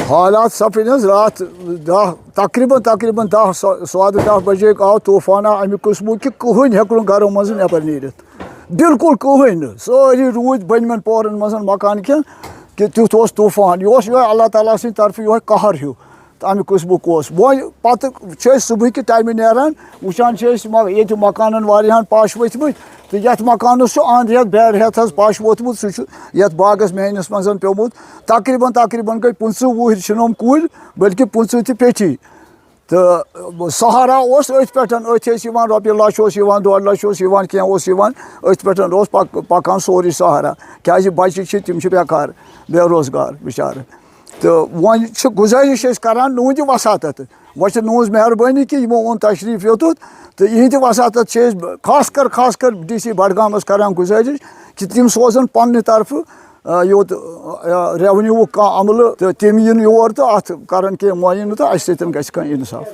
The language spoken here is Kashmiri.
हालात सपद रात तकरीबन 10 बजे आव तूफाना अमे कस्मु कि कहन हेक घरों मज नबर नीर बिल्कुल कहन सारी रूद बनमन पोरन मज मकान कि तुथ तूफान यह अल्लाह ताला सद तरफ यह कहर हूँ अमे कस्मुक वो पे सुबह कि टाइम नान वुचान ये मकान वारियान पश वथम तो ये मकानस अंद हेत बैर हेत पश वोतमुत सह बागस मेहनस मज प्योमुत तकरीबन गई 15-20 कुल बल्कि 15 तो पेठी तो सहारा पे रोपये लच 2 लच क्या पे पकान सोरी सहारा क्या बच्चे तम बेकार बेरोजगार बिचार तो वन गुजारिश करान नुंद वसात वो नुज मेहरबानी कि यमो ओन तशरीफ योतुत तो यहद वसात खास कर DC बडगामस करान गुजारिश कि तम सोजन पन्ने तरफ योत रेवन्यू का अमल तो तम इन योर तो अत कर मुन तो अस सत इंसाफ।